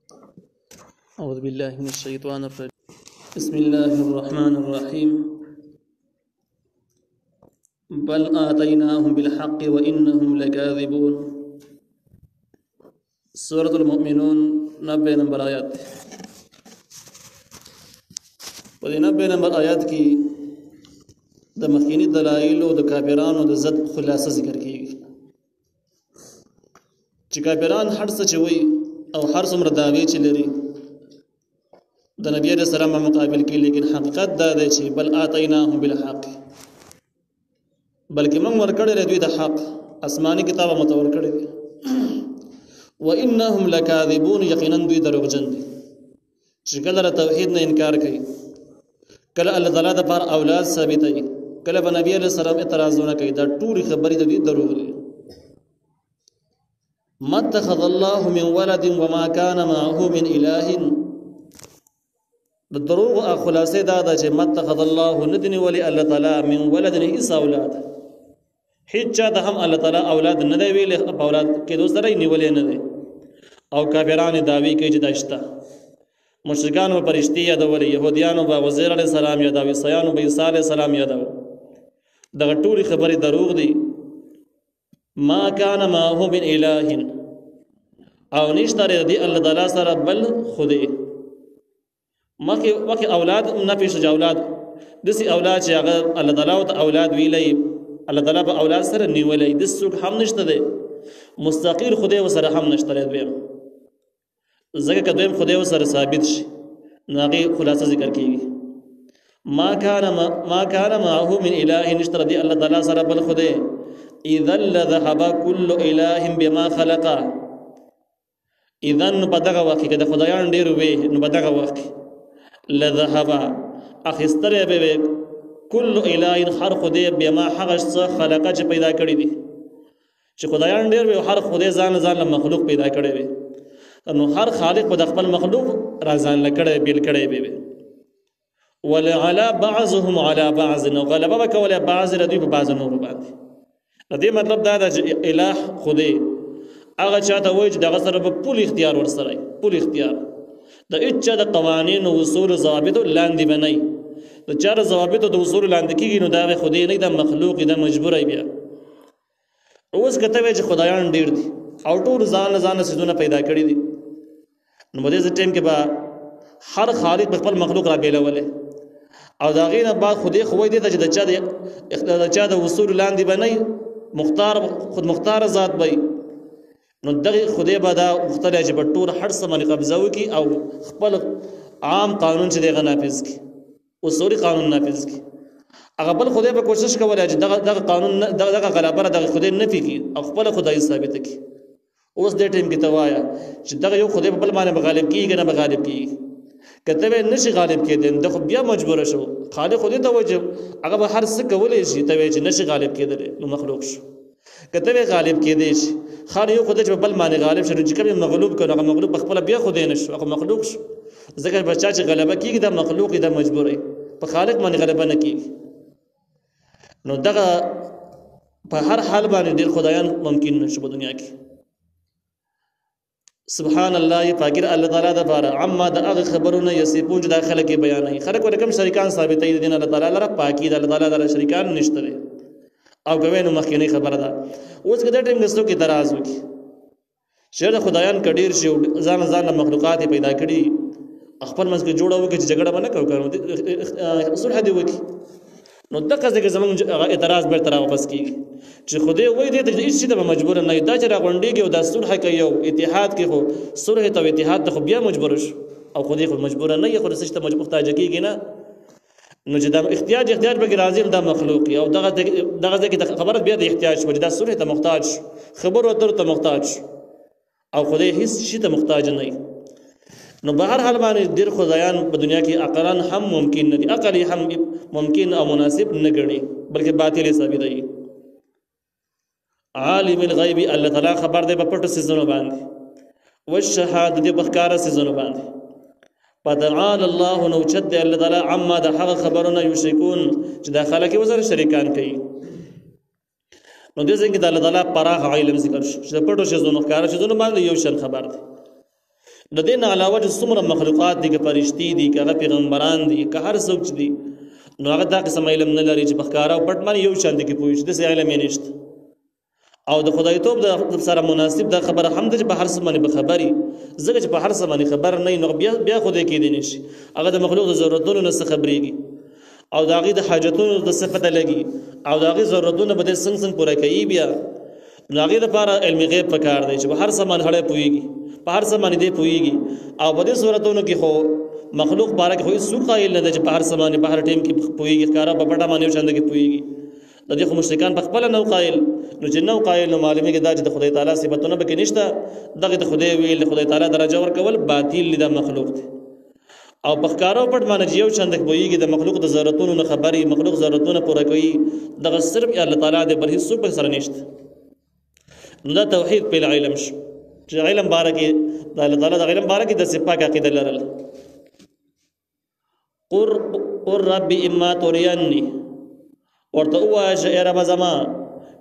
أعوذ بالله من الشيطان الرجيم. بسم الله الرحمن الرحيم. بل آتيناهم بالحق وإنهم لكاذبون. سورة المؤمنون 90 نمبر آیات. په دې 90 نمبر آیات کې د مخکینی دلایل او د کافرانو د ضد خلاصه ذکر کیږي. چې کافران هر څه چې وي او هر څومره دعوی چې لري د نبی عليه السلام مقابل کې، لیکن حقیقت دا دی چې بل آتیناهم بالحق، بلکې موږ ورکړی دوی د حق آسماني کتاب متور کړی دی. وانهم لکاذبون، یقینا دوی دروغجن دي چې کله توحید نه انکار کوي، کله الله تعالی د پر اولاد ثابتوي، کله به نبی عليه السلام اعتراضونه کوي. دا ټول خبرې د دوی دروغ دي. ما اتخذ الله من ولد وما كان معه من اله. د دروغ خلاصه دا ده چې متخذ الله ندنی ولی الله تعالی من ولد هیڅ اولاد، هیڅ چا د هم الله تعالی اولاد نه دی ویل، اولاد کې دوسره نیولې نه دی. او کافرانو دعوی کوي چې داشته، مشرکانو پرشتي یادول، يهوديانو به وزیر علیه السلام یادوي، عیسایانو به عیسی علیه السلام یادو. دغه ټول خبرې دروغ دي. ما کان معه من اله، او نشته دی الله تعالی سره بل خدای. مخی اولاد نفی شجا اولاد دسی اولاد چې هغه الله تعالی او اولاد ویلې، الله تعالی په اولاد سره نیولې، د څوک هم نشته دی. مستقل خدای وسره هم نشته دی. زګه کدویم خدای وسره ثابت شي ناغي خلاصه ذکر کیږي. ما کان معه من اله، نشته دی الله تعالی سره بل خدای. اذا لذهب كل اله بما خلق. اذا نو بدغه وخت کې د خدایان ډیر وي، نو بدغه وخت لذهب اخستر به كل اله هر خدای بما حغش خلق چې پیدا کړی دي. چې خدایان ډیر وي، هر خدای ځان مخلوق پیدا کړی وي، نو هر خالق په خپل مخلوق راځان لکړی بیل کړی وي. ولعلى بعضهم على بعض، نو غلبه وکوله بعض ردی په بعض نور باندې. دې مطلب دا ده چې الہ خدای هغه چاته وایي چې دغه سره په پول اختیار ورسره، پول اختیار د اچا د قوانین او اصول ضوابط لاندې بنئ. د چاره ضوابط او د اصول لاندې کیږي، نو دا خدای نه د مخلوق د مجبورای بیا. اوس کته وی چې خدایان ډیر دي او ټول ځان سيزونه پیدا کړی دي، نو په دې ټیم کې به هر خالق خپل مخلوق را بیلوله، او دا غینه بعد خدای خوې دي چې د چا د اصول لاندې بنئ، مختار خود مختار ذات وي. نو دغه خدای به دا مختلف چې په ټول هر څه باندې قبضه وکي او خپل عام قانون چې دغه نافذ کی، اصولي قانون نافذ کی. هغه بل خدای به کوشش کوله چې دغه قانون دغه غلبه دغه خدای نفي کی او خپل خدای ثابت کی. اوس دې ټیم کې توایا چې دغه یو خدای په بل باندې غالب کیږي، نه غالب کیږي. کته به نشي غالب کېدل، دغه بیا مجبور شو خالق خدای ته وجه هغه به هر څه کولای شي، ته چې نشي غالب کېدل، نو مخلوق شو. کته به غالب کېدې شي، خالق یو خدای چې بل باندې غالب شي، چې کوم مغلوب کړه هغه مغلوب خپل بیا خدای نشو، هغه مخلوق شو. ځکه بچا چې غلبه کیږي د مخلوق د مجبورې په خالق باندې غلبه نه کیږي. نو دغه په هر حال باندې ډیر خدایان ممکن نشو په دنیا کې. سبحان الله، پاکر الله تعالی د بار عما د هغه خبرونه یسیپون چې داخله کې بیانای. خلک ورکم شریکان ثابتې دي، الله تعالی لپاره پاکي د الله تعالی د شریکان نشته او کوینو مخکینی خبره ده. اوس کله ټیم نستو کې تراز وکي شر خدایان کډیر شي، ځان مخلوقات پیدا کړي، خپل منځ کې جوړه وکي چې جګړه باندې کوي، صلح دی وکي. نو دغه ځکه زمونږ اعتراض به تر واپس کیږي چې خدای وایي دې هیڅ څه ته مجبور نه دا چې راغونډيږي او د صلح کوي او اتحاد کې، خو صلح ته اتحاد ته بیا مجبور شو، او خدای خو مجبور نه یې، خو څه ته محتاج کیږي نه. نو چې دا احتیاج به راځي د مخلوق او دغه ځکه خبره بیا د احتیاج شو، دا صلح ته محتاج، خبر ورته ته محتاج، او خدای هیڅ شي ته محتاج نه. نو به هر حال باندې ډیر خدایان په دنیا کې عقلان هم ممکن نه دي، عقل هم ممکن او مناسب نه ګڼي، بلکې باطل ثابت دي. عالم الغیب، الله تعالی خبر دی په پټو سيزونو باندې، والشهادت دی په ښکارا سيزونو باندې. فتعال الله، نو چد الله تعالی عما د هغه خبرونه یشرکون چې داخله کې وزر شریکان کوي. نو دې څنګه د الله تعالی پراخ علم ذکر شو چې پټو سيزونو ښکارا سيزونو باندې یو شن خبر دی. د دې نه علاوه چې څومره مخلوقات دي، که فرشتي دي، که هغه پیغمبران دي، که هر څوک چې دي، نو هغه دا قسم علم نه لري چې په ښکاره او پټ باندې یو شان دي کې پوه شي، داسې علم یې نشته. او د خدایتوب د سره مناسب دا خبره هم ده چې په هر څه باندې به خبري، ځکه چې په هر څه باندې خبر نه وي نو بیا خدای کېدی نه شي. هغه د مخلوق د ضرورتونو نه څه خبرېږي او د هغې د حاجتونو د څه پته لګي او د هغې ضرورتونه به دی څنګه پوره کوي. بیا نو هغې لپاره علم غیب پکار دی چې په هر څه باندې سړی پوهېږي، په هر څه باندې دی پوهېږي. او په دې صورتونو کې خو مخلوق باره کې خو هېڅوک قایل نه دی چې په هر څه باندې په هر ټایم کې پوهېږي، ښکاره په پټه باندې یو شان کې پوهېږي. د دې خو مشرکان په خپله نه قایل، نو چې نه قایل نو معلومې کې دا چې د خدای تعالی صفتونه پکې نشته. دغې د خدای ویل، د خدای تعالی درجه ورکول باطل دی، دا مخلوق دی. او په ښکاره او پټ باندې چې یو شان د پوهېږي، د مخلوق د ضرورتونو نه خبري، مخلوق ضرورتونه پوره کوي، دغه صرف الله تعالی دی، بل هېڅوک پکې سره نشته. نو دا توحید پیل علم شو چې علم باره کې د الله تعالی د علم باره کې داسې پاک عقیده لرل. قل رب اما تریني، ورته ووایه چې ای ربه زما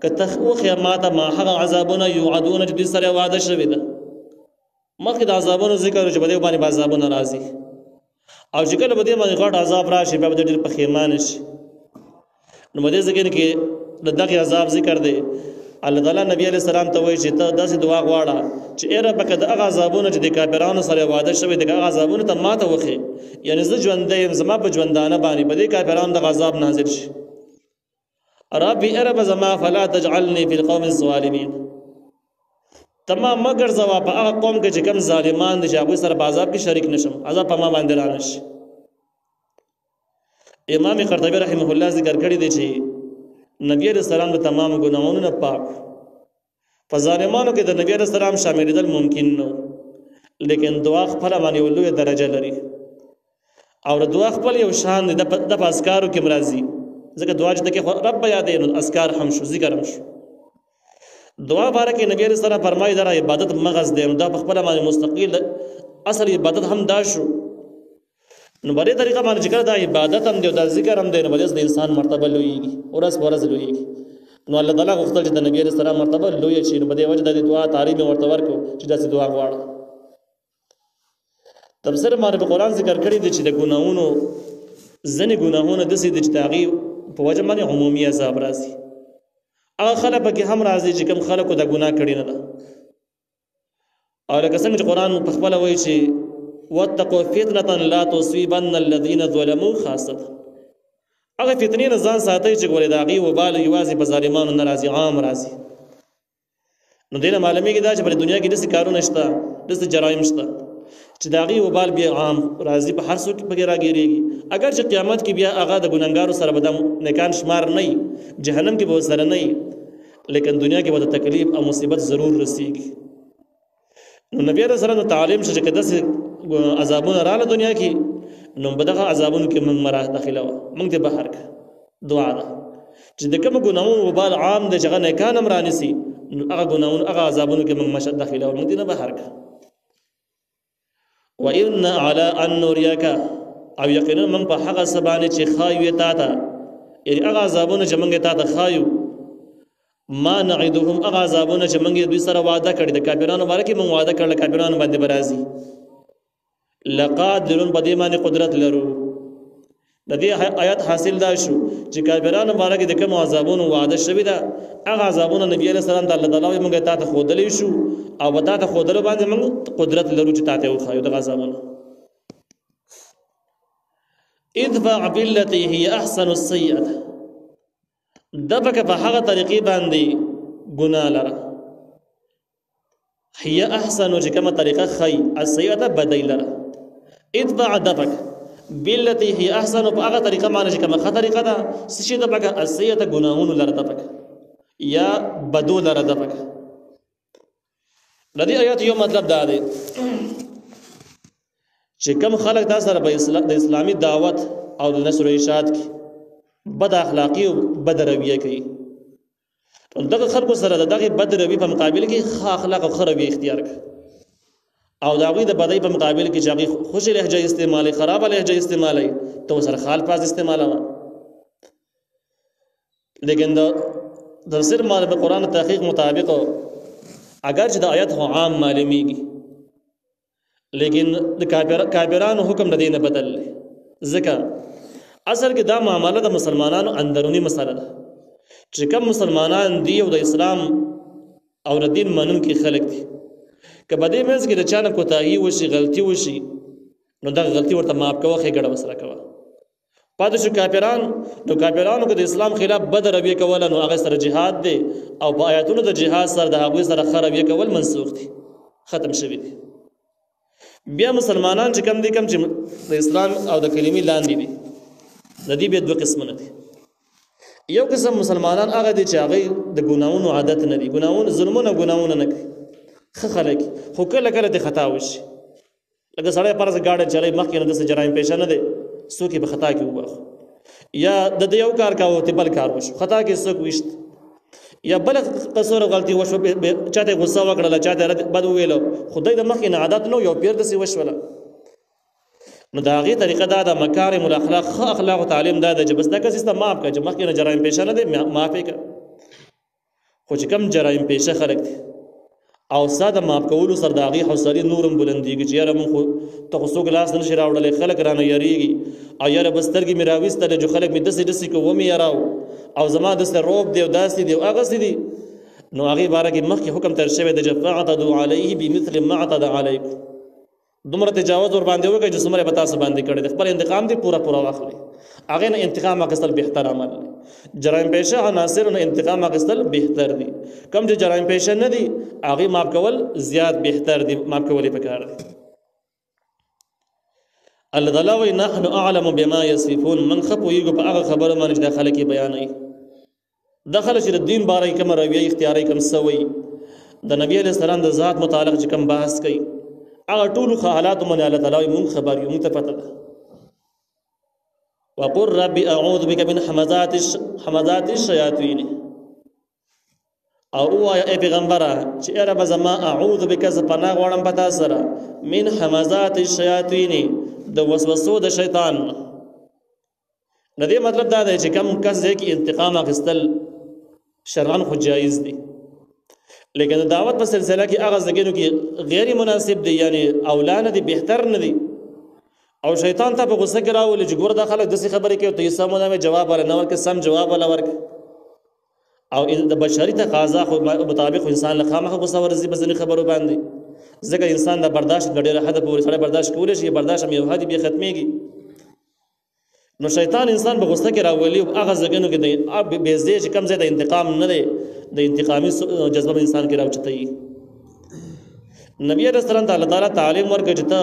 که ته وښیه ما ته ما هغه عذابونه یوعدونه چې دوی سره وعده شوې ده. مخکې د عذابونو ذکر چې په دې باندې به عذابونه راځي، او چې کله په دې باندې غټ عذاب راشي بیا به ډېر پښیمانه شي. نو په دې ځای کې د دغې عذاب ذکر دی. الله تعالی نبی علیه السلام ته وایي چې ته داسې دعا غواړه چې ای ربه که د هغه عذابونه چې د کافرانو سره وعده شوی د هغه عذابونه ته ما ته وښیې، یعنې زه ژوندی یم، زما په ژوندانه باندې په دې کافرانو دغه عذاب نازل شي. ربي ارب زما فلا تجعلني في القوم الظالمين، تمام مگر زوا په هغه قوم کې چې کوم ظالمان دي چې هغوی سره په عذاب کې شریک نشم، عذاب په ما باندې را نشي. امام قرطبي رحمه الله ذکر کړی دی چې نبی علیہ السلام د تمام ګناهونو نه پاک، په ظالمانو کې د نبی علیہ السلام شاملېدل ممکن نه، لیکن دعا خپل باندې یو لویه درجه لري او د دعا خپل یو شان دی، د په اذکارو کې راځي. ځکه دعا چې کې رب یادې نو اذکار هم شو، ذکر هم شو. دعا باره کې نبی علیہ السلام فرمایي دا عبادت مغز دی، نو دا په خپل باندې مستقل اصل عبادت هم دا شو. نو په دې طریقه باندې چې کله دا عبادت هم دی او دا ذکر هم دی، نو بلې د انسان مرتبه لویږي، ورځ په ورځ لویږي. نو الله تعالی غوښتل چې د نبی علیہ السلام مرتبه لویه شي، نو په دې وجه د دعا تعریف ورته ورکړو چې داسې دعا غواړه. تفسیر باندې په قرآن ذکر کړی دی چې د ګناهونو ځینې ګناهونه داسې دي چې د هغې په وجه باندې عمومي عذاب راځي. هغه خلک پکې هم راځي چې کوم خلکو د ګناه کړې نه ده. او لکه څنګه چې قرآن په خپله وایي چې واتقوا فتنة لا تصيبن الذين ظلموا خاصة، هغه فتنې نه ځان ساتئ چې ګورې د هغې وبال یوازې په ظالمانو نه راځي، عام راځي. نو دې نه معلومېږي دا چې په دنیا کې داسې کارونه شته، داسې جرایم شته چې د هغې وبال بیا عام راځي، په هر څوک پکې راګیرېږي. اگر چې قیامت کې بیا هغه د ګنهګارو سره به د نیکان شمار نه وي، جهنم کې به ورسره نه وي، لیکن دنیا کې به د تکلیف او مصیبت ضرور رسېږي. نو نبی علیه السلام ته تعلیم شو چې که داسې عذابونه راغله دنیا کې، نو په دغه عذابونو کې موږ مه داخله وه، موږ دې بهر کړه. دعا ده چې د کومو ګناهونو وبال عام دی چې هغه نیکان هم رانیسي، نو هغه ګناهونو هغه عذابونو کې موږ مه داخله وه، موږ دې نه بهر کړه. وَإِنَّ عَلَىٰ أَن نُرِيَكَ، او یقینا موږ په هغه څه باندې چې ښایو یې تا ته، یعنې هغه عذابونه چې موږ یې تا ته ښایو، ما نعدهم، هغه عذابونه چې موږ یې دوی سره وعده کړي، د کافرانو باره کې موږ وعده کړل کافرانو باندې به راځي. لقادرون، په دې باندې قدرت لرو. د دې آیات حاصل دا شو چې کافرانو باره کې د کوم عذابونو وعده شوې ده، هغه عذابونه نبی علیه السلام ته الله تعالی وایي موږ تا ته ښودلی شو، او په تا ته ښودلو باندې موږ قدرت لرو چې تا ته یې وښایو دغه عذابونه. ادفع بالتي هي احسن السيئه، دفک په هغه طریقې باندې ګناه لره، هي احسن چې کومه طریقه خی، السيئه بدی لره. ادفع دفک بالتي هي احسن، په هغه طریقه باندې چې کومه ښه طریقه ده، څه شي دفک السيئه ګناهونو لره دفک یا بدو لره دفک. د دې آیات یو مطلب دا دی چې کوم خلک دا سره د اسلامي دعوت او د نشر ارشاد کې بد اخلاقی او بد رویه کوي، دغه خلکو سره دغه بد رویه په مقابل کې ښه اخلاق او ښه رویه اختیار کړي، او د هغوی د بدۍ په مقابل کې چې هغوی خوشې لهجه استعمالوي، خرابه لهجه استعمالوي، ته ورسره خال پاز استعمالوه. لیکن د تفسیر مال په قرآن تحقیق مطابق اگر چې د آیت خو عام معلومیږي، لیکن د کافرانو حکم نه دی نه بدل ځکه اصل کې دا معامله د مسلمانانو اندرونی مسله ده چې کوم مسلمانان دی او د اسلام او د دین منونکي خلک دي که په دې منځ کې د چا نه کوتاهي وشي غلطي وشي نو دا غلطي ورته معاف کوه ښېګړه ورسره کوه پاتې شو کافران نو کافرانو که د اسلام خلاف بد رویه کوله نو هغې سره جهاد دی او په آیاتونو د جهاد سره د هغوی سره ښه رویه کول منسوخ دي ختم شوي دي بیا مسلمانان چې کم دي کم چې د اسلام او د کلمې لاندې دي د دې بیا دوه قسمونه دي یو قسم مسلمانان هغه دي چې هغوی د ګناهونو عادت نه دي ظلمونه ګناهونه نه کوي ښه خلک خو کله کله د خطا وشي لکه سړی فرض ګاډی چلی مخکې نه داسې جرایم پیشه نه دی څوک یې په خطا کې وباخو یا د ده یو کار کاوه ته بل کار وشو خطا کې څوک ویشت یا بل قصور غلطي وشو چاته غصه وکړله چاته بد وویلو خدای د مخکې نه عادت نو یو پیر داسې وشوله نو د هغې طریقه دا د مکارم الاخلاق ښه اخلاقو تعلیم دا ده چې بس دا کس ایسته معاف کړه چې مخکې نه جرایم پیشه نه دی معاف یې کړه خو چې کم جرایم پیشه خلک دي او ستا د معاف کولو سره د هغې حوصلې نور هم بلندېږي چې یاره مونږ خو ته خو څوک لاس نه شي راوړلی خلک رانه یریږي او یاره بس سترګې مې راویستلې چې خلک مې داسې داسې که ومې یراو او زما داسې روب دی او داسې دی او هغسې دي نو هغې باره کې مخکې حکم تر شوی دی چې فاعتدوا علیه بمثل ما اعتدى علیکم دومره تجاوز ور باندې وکړئ چې څومره به تاسو باندې کړی دی خپل انتقام دی پوره واخلئ هغې نه انتقام اخیستل بهتر عمل دی جرایم پیشه عناصر نه انتقام اخیستل بهتر دی کم چې جرایم پیشه نه دي هغې معاف کول زیات بهتر دي معاف کول یې پکار دی الله تعالی وایي نحن اعلم بما یصفون من ښه پوهېږو په هغه خبرو باندې چې دا خلک یې بیانوي دا خلک چې د دین باره یې کومه رویه اختیاروي کوم څه وایي د نبي علیه السلام د ذات متعلق چې کوم بحث کوي هغه ټولو ښه حالاتو باندې الله تعالی وایي مونږ خبر یو مونږ ته پته ده وقل ربي اعوذ بك من حمزات الشياطين او وایا ای پیغمبره چې ای رب زما اعوذ بك ز پناه غواړم پتا سره من حمزات الشياطين د وسوسو د شیطان نه دې مطلب دا دی چې کم کس دی کې انتقام اخیستل شرعاً خو جایز دی لیکن دعوت په سلسله کې هغه ځایونو کې غیر مناسب دی یعنی اولا نه دی بهتر نه دی او شیطان ته په غصه کې راولي چې ګوره دا خلک داسې خبرې کوي ته یې سم ونه جواب ولا نه ورکړې سم جواب ولا ورکړې او د بشري تقاضا خو مطابق انسان له خامخا غصه ورځي په ځینې خبرو باندې ځکه انسان د برداشت د ډېره حده پورې سړی برداشت کولی شي برداشت هم یو حد بیا ختمېږي نو شیطان انسان په غصه کې راولي او هغه ځایونو کې بېزدی چې کوم ځای د انتقام نه دی د انتقامي جذبه انسان کې راوچتوي نبي علیه السلام ته الله تعالی تعلیم ورکړي چې ته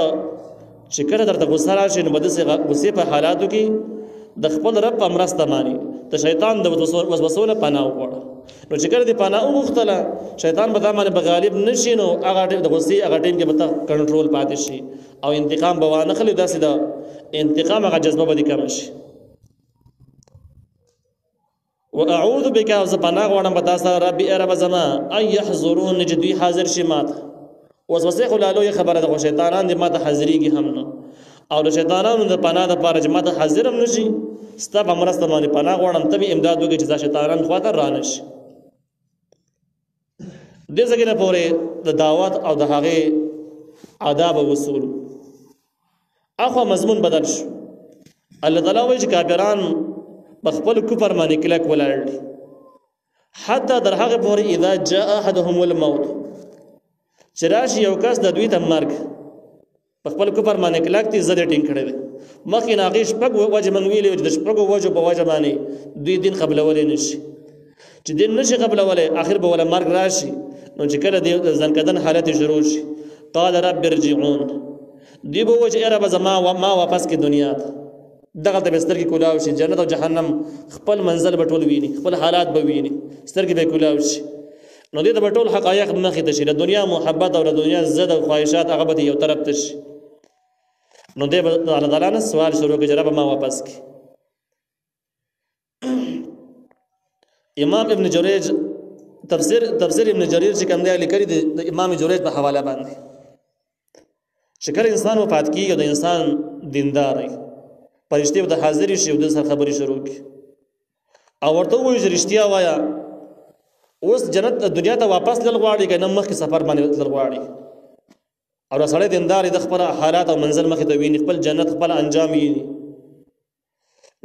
چې کله درته غصه راشي نو به داسې غصې په حالاتو کې د خپل رب په مرسته ماني ته شیطان د وسوسو نه پناه وغواړه نو چې کله دې پناه وغوښتله شیطان به دا باندې به غالب نه شي نو هغه د غصې هغه ټیم کې به ته کنټرول پاتې شي او انتقام به وانه خلي داسې د انتقام هغه جذبه به دې کمه شي واعوذ بک او زه پناه غواړم په تا سره ربي ای رب زما ان یحضرون چې دوی حاضر شي ماته وسوسې خو لا لویه خبره ده خو شیطانان دې ماته حاضرېږي هم نه او د شیطانانو د پناه دپاره چې ماته حاضر هم نه شي ستا په مرسته باندې پناه غواړم ته مې امداد وکړي چې دا شیطانان خواته رانه شي دې ځای نه پورې د دعوت او د هغې آداب او اصول اخوا مضمون بدل شو الله تعالی وایي چې کافران په خپل کفر باندې کلک ولاړ دي حتی در هغې پورې اذا جاء احدهم الموت چې راشي یو کس د دوی ته مرګ په خپل کفر باندې کلک دي زه دې ټینګ کړی دی مخکې نه هغې شپږ وجې موږ ویلي وو چې د شپږو وجو په وجه باندې دوی دین قبلولی نه شي چې دین نه شي قبلولی آخر به وله مرګ راشي نو چې کله د ځنکدن حالت شروع شي قال رب ارجعون دوی به ووایي چې ای ربه زما ما واپس کړي دنیا ته دغلته به سترګې کولاو شي جنت او جهنم خپل منزل به ټول ویني خپل حالات به ویني سترګې به کولاو شي نو دې ته به ټول حقایق مخې ته شي د دنیا محبت او د دنیا ضد او خواهشات هغه به یو طرف ته شي نو دې به الله تعالی نه سوال شروع کړي چې رب ما واپس کړي امام ابن جریج تفسیر ابن جریر چې کوم دی لیکلي د امام جریج په حواله باندې چې کله انسان وفات کېږي او د انسان دیندار وي فرشتې به د حاضرې شي او د سره خبرې شروع کړي او ورته ووایي چې رښتیا وایه اوس جنت دنیا ته واپس تلل غواړي که نه مخکې سفر باندې تلل غواړي او سړی دیندار د خپل حالات او منزل مخې ته ویني خپل جنت خپل انجام ویني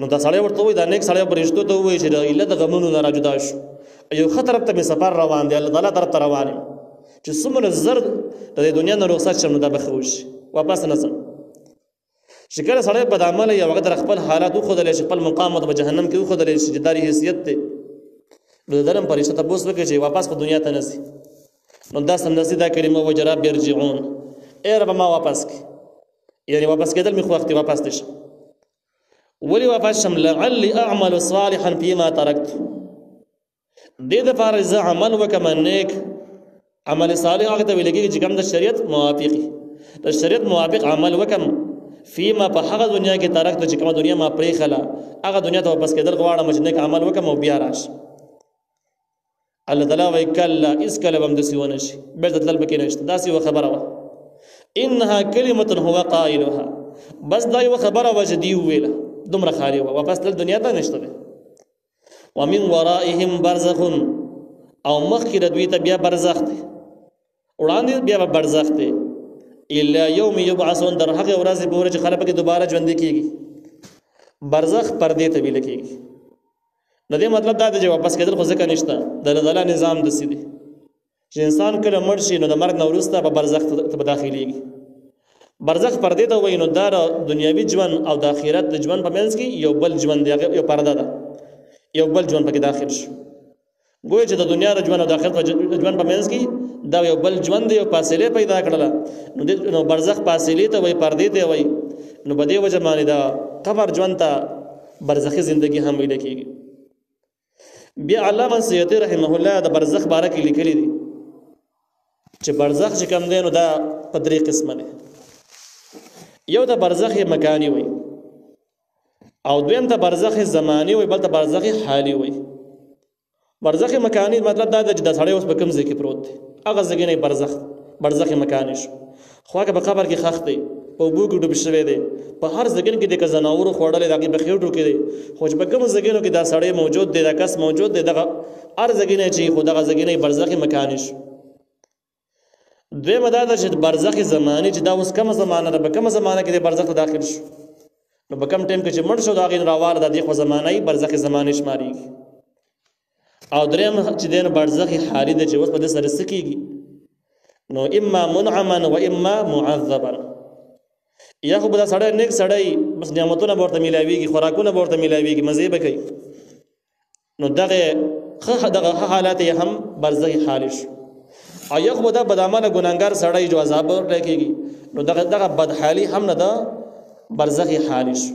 نو دا سړی ورته وایي دا نیک سړی پرشتو ته وایي چې د علت غمونو نه راجدا شو یو ښه طرف ته مې سفر روان دی الله تعالی طرف ته روان یم چې څومره زر د دنیا نه رخصت شم نو دا به ښه وشي واپس نه ځم چې کله سړی بد عمله یا وقت خپل حالات وښودلی شي خپل مقام ته په جهنم کې وښودلی شي چې داري حیثیت دی نو د درم پرشته تپوس وکړي چې واپس په دنیا ته نه ځي نو دا سمدستي دا کلمه وایي رب یرجعون ای رب ما واپس کړي یعنی واپس کېدل مې خو وخت واپس دی شم ولې واپس شم لعلی اعمل صالحا فيما ترکت دې دپاره زه عمل وکړم نیک عمل صالح هغه ته ویل کېږي چې کوم د شریعت موافق د شریعت موافق عمل وکړم فيما په هغه دنیا کې ترکت چې کومه دنیا ما پرېښله هغه دنیا ته واپس کېدل غواړم چې نیک عمل وکړم او بیا راشم الله تعالی وایي کله هېڅکله به همداسې ونه شي بېرته تلل پکې نشته داسې یوه خبره وه انها کلمة هو قائلها بس دا یوه خبره وه چې دوی وویله دومره خالي وه واپس تلل دنیا ته نشته دی ومن ورائهم برزخ او مخکې د دوی ته بیا برزخ دی وړاندې بیا به برزخ دی الا یوم یبعثون در هغې ورځې پورې چې خلک پکې دوباره ژوندي کېږي برزخ پردې ته ویله کېږي د دې مطلب دا دی چې واپس کېدل خو ځکه نشته د الله نظام داسې دی چې انسان کله مړ شي نو د مرګ نه وروسته به برزخ ته به داخلېږي برزخ پردې ته وایي نو دا دنیاوي ژوند او د آخرت د ژوند په منځ کې یو بل ژوند دی یو پرده ده یو بل ژوند پکې داخل شو ګویا چې د دنیا د ژوند او د آخرت ژوند په منځ کې دا یو بل ژوند دی یو فاصله پیدا کړله نو برزخ فاصلې ته وایي پردې ته وایي نو په دې وجه باندې دا قبر ژوند ته برزخي زندگی هم ویل کېږي بیا علامه سیوطي رحمه الله د برزخ باره کې لیکلي دي چې برزخ چې کوم دی نو دا په درې قسمه دی یو د برزخ مکانی وي او دویم د برزخ زمانی وي بل د برزخ حالي وي برزخ مکانی مطلب دا چې د سړی اوس په کوم ځای کې پروت دی هغه ځای نه برزخ مکانی شو خو هغه په قبر کې خښ دی په اوبو کې ډوب شوی دی په هر ځای کې د ځناورو خوړلی د هغې په خېټو کې دی خو چې په کومو ځایونو کې دا سړی موجود دی دا کس موجود دی دغه هر ځای نه چې خو دغه ځای نه برزخ مکانی شو دویمه دا ده چې برزخ زمانی چې دا اوس کومه زمانه ده په کومه زمانه کې د برزخ ته داخل شو نو په کوم ټایم کې چې مړ شو د هغې نه راواله د دې خو زمانه یې برزخ زمانې شمارېږي او دریم چې دی نو برزخ حالي دی چې اوس په دې سره څه کېږي نو اما منعما و اما معذبا یا خو به دا سړی نیک سړی بس نعمتونه به ورته میلاویږي خوراکونه به ورته میلاویږي مزې به کوي نو دغه حالات یې هم برزخ حالي شو او یا خو به دا بدعمله ګناهګار سړی جو عذاب ورته کېږي نو دغه بدحالي هم نه ده برزخ حالي شو